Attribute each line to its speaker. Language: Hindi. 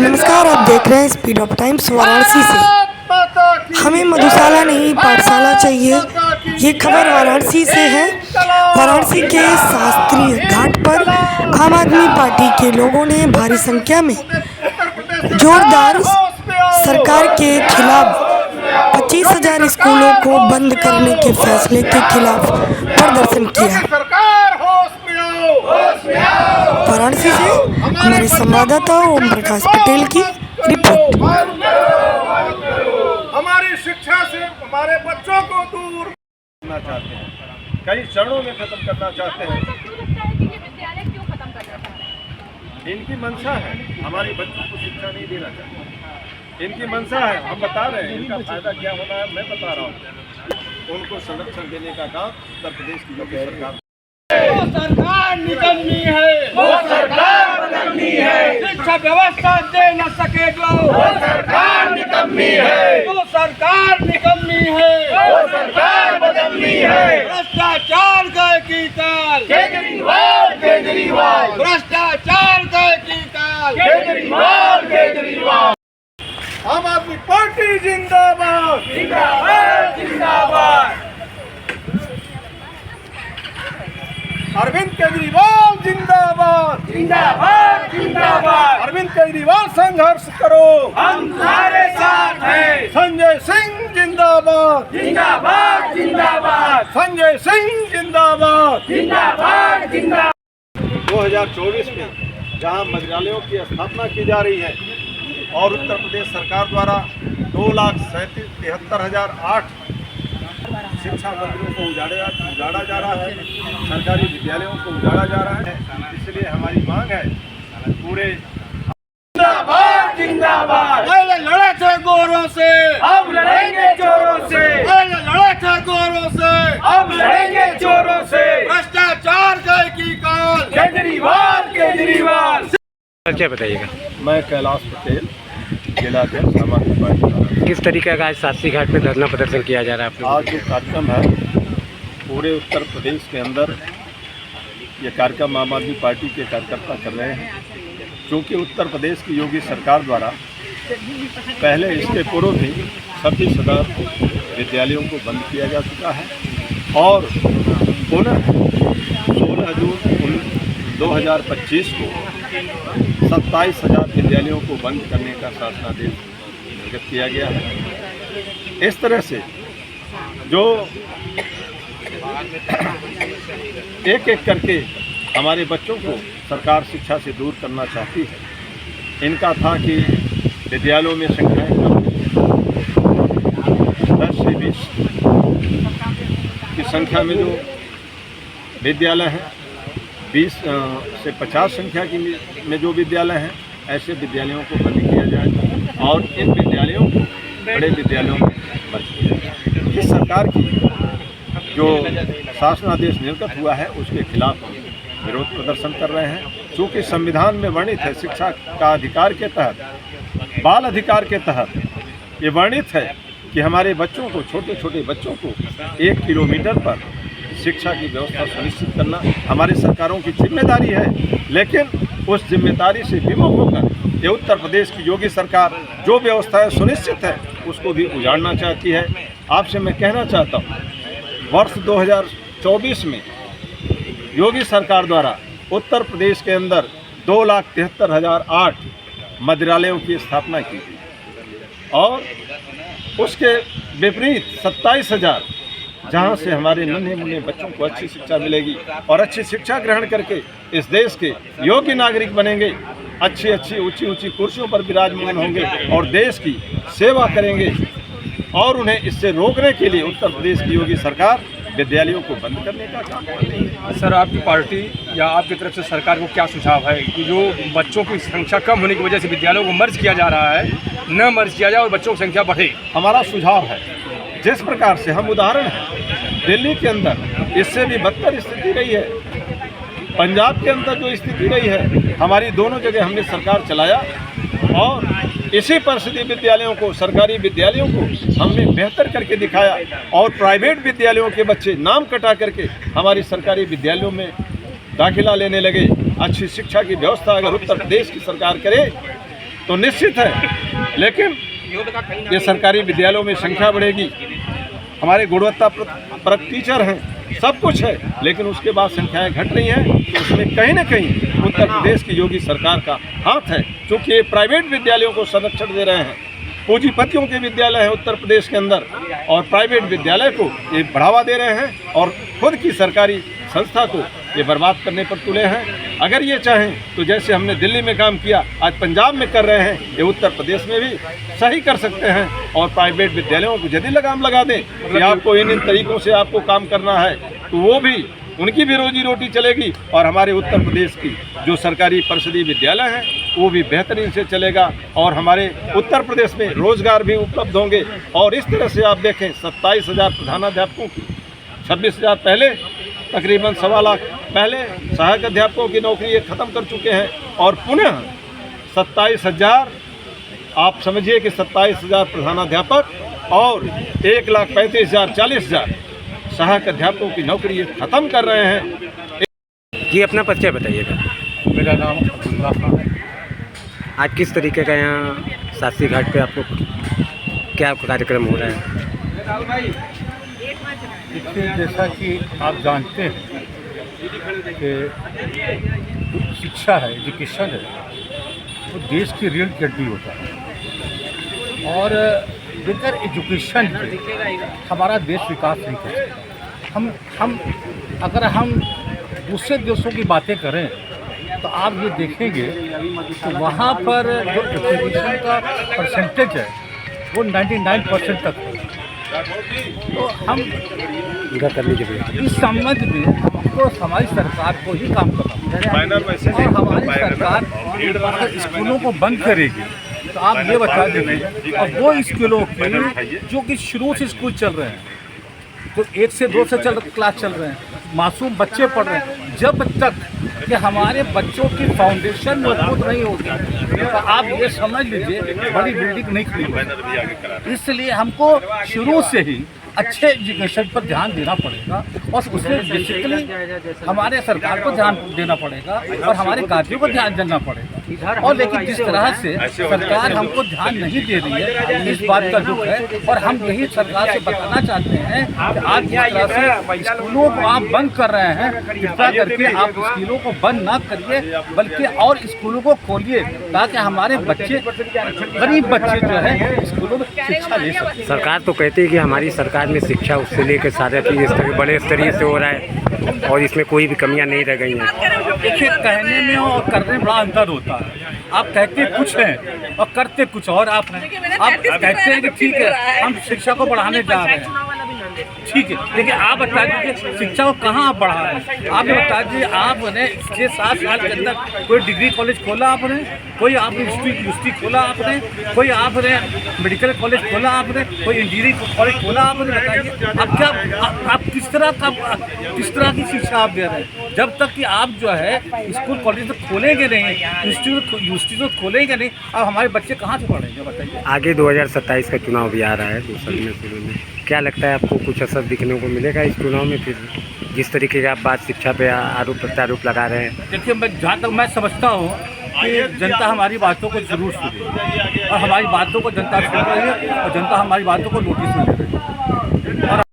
Speaker 1: नमस्कार, आप देख रहे हैं स्पीड ऑफ टाइम्स वाराणसी से। हमें मधुशाला नहीं पाठशाला चाहिए। ये खबर वाराणसी से है। वाराणसी के शास्त्रीय घाट पर आम आदमी पार्टी के लोगों ने भारी संख्या में जोरदार सरकार के खिलाफ 25,000 स्कूलों को बंद करने के फैसले के खिलाफ प्रदर्शन किया। वाराणसी से हमारे संवाददाता ओम प्रकाश पटेल की रिपोर्ट।
Speaker 2: हमारी शिक्षा से हमारे बच्चों को दूर करना चाहते हैं, कई चरणों में खत्म करना चाहते हैं। इनकी मंशा है हमारी बच्चों को शिक्षा नहीं देना चाहते। इनकी मंशा है, हम बता रहे हैं इनका फायदा क्या होना है, मैं बता रहा हूँ। उनको संरक्षण देने का काम उत्तर प्रदेश की योगी सरकार
Speaker 3: वो सरकार निकलनी है, वो सरकार बदलनी है। शिक्षा व्यवस्था दे न सके जो वो सरकार निकलनी है, वो सरकार निकलनी है, वो सरकार बदलनी है। भ्रष्टाचार गए की काल केजरीवाल केजरीवाल, भ्रष्टाचार गए की काल केजरीवाल केजरीवाल।
Speaker 2: आम आदमी पार्टी जिंदाबाद
Speaker 3: जिंदाबाद जिंदाबाद।
Speaker 2: अरविंद केजरीवाल जिंदाबाद
Speaker 3: जिंदाबाद जिंदाबाद।
Speaker 2: अरविंद केजरीवाल संघर्ष करो,
Speaker 3: हम तुम्हारे साथ हैं।
Speaker 2: संजय सिंह जिंदाबाद
Speaker 3: जिंदाबाद जिंदाबाद
Speaker 2: संजय सिंह जिंदाबाद।
Speaker 3: जिंदाबाद जिंदाबाद।
Speaker 2: 2024 में जहां मंत्रालयों की स्थापना की जा रही है और उत्तर प्रदेश सरकार द्वारा 2,73,73,008 शिक्षा मंदिरों को उजाड़ा जा रहा है, सरकारी विद्यालयों को उजाड़ा जा रहा है। इसलिए हमारी मांग है पूरे
Speaker 3: जिंदाबाद जिंदाबाद।
Speaker 2: पहले लड़े थे गोरों से,
Speaker 3: अब लड़ेंगे चोरों से।
Speaker 2: पहले लड़े थे गोरों से,
Speaker 3: अब लड़ेंगे चोरों से।
Speaker 2: भ्रष्टाचार गए की काल
Speaker 3: केजरीवाल केजरीवाल।
Speaker 4: क्या बताइएगा?
Speaker 2: मैं कैलाश पटेल, जिलाध्यक्ष आम आदमी पार्टी।
Speaker 4: किस तरीके का आज शास्त्री घाट में धरना प्रदर्शन किया जा रहा है?
Speaker 2: आज जो कार्यक्रम है पूरे उत्तर प्रदेश के अंदर ये कार्यक्रम आम आदमी पार्टी के कार्यकर्ता कर रहे हैं, क्योंकि उत्तर प्रदेश की योगी सरकार द्वारा पहले इसके पूर्व भी 26,000 विद्यालयों को बंद किया जा चुका है और पुनः 16 जून 2025 को 27,000 विद्यालयों को बंद करने का शासनादेश निर्गत किया गया है। इस तरह से जो एक एक करके हमारे बच्चों को सरकार शिक्षा से दूर करना चाहती है। इनका था कि विद्यालयों में संख्याएँ कम 10 से 20 की संख्या में जो विद्यालय हैं, 20 से 50 संख्या की में जो विद्यालय हैं, ऐसे विद्यालयों को बंद किया जाए और इन विद्यालयों को बड़े विद्यालयों में बंद किया जाए। इस सरकार की जो शासनादेश निर्गत हुआ है उसके खिलाफ हम विरोध प्रदर्शन कर रहे हैं, क्योंकि संविधान में वर्णित है शिक्षा का अधिकार के तहत, बाल अधिकार के तहत ये वर्णित है कि हमारे बच्चों को, छोटे छोटे बच्चों को 1 किलोमीटर पर शिक्षा की व्यवस्था सुनिश्चित करना हमारी सरकारों की जिम्मेदारी है। लेकिन उस जिम्मेदारी से विमुख होकर ये उत्तर प्रदेश की योगी सरकार जो व्यवस्थाएं सुनिश्चित है उसको भी उजाड़ना चाहती है। आपसे मैं कहना चाहता हूँ, वर्ष 2024 में योगी सरकार द्वारा उत्तर प्रदेश के अंदर 2,73,008 मंदिरालयों की स्थापना की गई और उसके विपरीत 27,000 जहाँ से हमारे नन्हे मुन्ने बच्चों को अच्छी शिक्षा मिलेगी और अच्छी शिक्षा ग्रहण करके इस देश के योग्य नागरिक बनेंगे, अच्छी अच्छी ऊंची ऊंची कुर्सियों पर विराजमान होंगे और देश की सेवा करेंगे। और उन्हें इससे रोकने के लिए उत्तर प्रदेश की योगी सरकार विद्यालयों को बंद करने का काम कर रही है।
Speaker 5: सर, आपकी पार्टी या आपकी तरफ से सरकार को क्या सुझाव है कि जो बच्चों की संख्या कम होने की वजह से विद्यालयों को मर्ज किया जा रहा है, न मर्ज किया जाए और बच्चों की संख्या बढ़े?
Speaker 2: हमारा सुझाव है, जिस प्रकार से हम उदाहरण हैं, दिल्ली के अंदर इससे भी बदतर स्थिति रही है, पंजाब के अंदर जो स्थिति रही है, हमारी दोनों जगह हमने सरकार चलाया और इसी परिषदीय विद्यालयों को, सरकारी विद्यालयों को हमने बेहतर करके दिखाया और प्राइवेट विद्यालयों के बच्चे नाम कटा करके हमारी सरकारी विद्यालयों में दाखिला लेने लगे। अच्छी शिक्षा की व्यवस्था अगर उत्तर प्रदेश की सरकार करे तो निश्चित है, लेकिन ये सरकारी विद्यालयों में संख्या बढ़ेगी, हमारे गुणवत्ता परक टीचर हैं, सब कुछ है, लेकिन उसके बाद संख्याएं घट रही हैं, तो उसमें कहीं ना कहीं उत्तर प्रदेश की योगी सरकार का हाथ है, क्योंकि ये प्राइवेट विद्यालयों को संरक्षण दे रहे हैं। पूंजीपतियों के विद्यालय हैं उत्तर प्रदेश के अंदर, और प्राइवेट विद्यालय को ये बढ़ावा दे रहे हैं और खुद की सरकारी संस्था को ये बर्बाद करने पर तुले हैं। अगर ये चाहें तो जैसे हमने दिल्ली में काम किया, आज पंजाब में कर रहे हैं, ये उत्तर प्रदेश में भी सही कर सकते हैं। और प्राइवेट विद्यालयों को यदि लगाम लगा दें कि आपको इन तरीक़ों से आपको काम करना है, तो वो भी, उनकी भी रोजी रोटी चलेगी, और हमारे उत्तर प्रदेश की जो सरकारी परिषदीय विद्यालय हैं वो भी बेहतरीन से चलेगा, और हमारे उत्तर प्रदेश में रोज़गार भी उपलब्ध होंगे। और इस तरह से आप देखें 27,000 प्रधानाध्यापकों की, 26,000 पहले, तकरीबन 1.25 लाख पहले सहायक अध्यापकों की नौकरी ये ख़त्म कर चुके हैं, और पुनः 27,000, आप समझिए कि 27,000 प्रधानाध्यापक और 1,35,000 40,000 सहायक अध्यापकों की नौकरी ये ख़त्म कर रहे हैं।
Speaker 4: जी अपना परिचय बताइएगा।
Speaker 5: मेरा नाम अब्दुल्ला खान है।
Speaker 4: आज किस तरीके का यहाँ शास्त्री घाट पे आपको क्या कार्यक्रम हो रहा है?
Speaker 6: देखिए, जैसा कि आप जानते हैं कि शिक्षा है, एजुकेशन है, वो देश की रीढ़ की हड्डी होता है, और बगैर एजुकेशन के हमारा देश विकास नहीं कर सकता। हम अगर हम दूसरे देशों की बातें करें तो आप ये देखेंगे कि वहाँ पर जो एजुकेशन का परसेंटेज है वो 99% तक है। तो हम
Speaker 4: करने के लिए
Speaker 6: इस संबंध में हमको हमारी सरकार को ही काम करना है, और हमारी सरकार अगर स्कूलों को बंद करेगी तो आप ये बता दीजिए, और वो स्कूलों के जो कि शुरू से स्कूल चल रहे हैं, जो 1 से 2 से क्लास चल रहे हैं, मासूम बच्चे पढ़ रहे हैं, जब तक कि हमारे बच्चों की फाउंडेशन मजबूत नहीं होगी तो आप ये समझ लीजिए बड़ी बिल्डिंग नहीं खरीदेंगे। इसलिए हमको शुरू से ही अच्छे एजुकेशन पर ध्यान देना पड़ेगा, और उसमें बेसिकली हमारे सरकार को ध्यान देना पड़ेगा और हमारे कार्यों को ध्यान देना पड़ेगा। और लेकिन जिस तरह से सरकार हमको ध्यान नहीं दे रही है, इस बात का दुख है, और हम यही सरकार से बताना चाहते हैं कि आप जिस तरह से स्कूलों को आप बंद कर रहे हैं, कृपया करके आप स्कूलों को बंद ना करिए, बल्कि और स्कूलों को खोलिए, ताकि हमारे बच्चे, गरीब बच्चे जो है स्कूलों में शिक्षा ले सकें।
Speaker 4: सरकार तो कहती है कि हमारी सरकार में शिक्षा उससे लेकर सारे चीज़ इस तरह बड़े स्तरीय से हो रहा है और इसमें कोई भी कमियां नहीं रह गई हैं।
Speaker 6: देखिए, कहने में और करने में बड़ा अंतर होता है। आप कहते कुछ हैं और करते कुछ और आप हैं। आप कहते हैं कि ठीक है हम शिक्षा को बढ़ाने जा रहे हैं, ठीक है, लेकिन आप बता दीजिए शिक्षा को कहाँ आप बढ़ा रहे हैं? आप ये बता दीजिए, आपने 6-7 साल के अंदर कोई डिग्री कॉलेज खोला आपने, कोई आपने यूनिवर्सिटी खोला आपने, कोई आपने मेडिकल कॉलेज खोला आपने, कोई इंजीनियरिंग कॉलेज खोला आपने? बताइए आप क्या, आप किस तरह की शिक्षा आप दे रहे हैं? जब तक कि आप जो है स्कूल कॉलेज तो खोलेंगे नहीं, यूनिवर्सिटी तो खोलेंगे नहीं, अब हमारे बच्चे कहाँ से पढ़ेंगे? बताइए।
Speaker 4: आगे 2027 का चुनाव भी आ रहा है, शुरू में क्या लगता है आपको कुछ असर दिखने को मिलेगा इस चुनाव में? फिर जिस तरीके का आप बात शिक्षा पे आरोप प्रत्यारोप लगा रहे हैं।
Speaker 6: देखिए, मैं जहाँ तक मैं समझता हूँ कि जनता हमारी बातों को जरूर सुने, और हमारी बातों को जनता सुन रही है, और जनता हमारी बातों को नोटिस में ले रही है।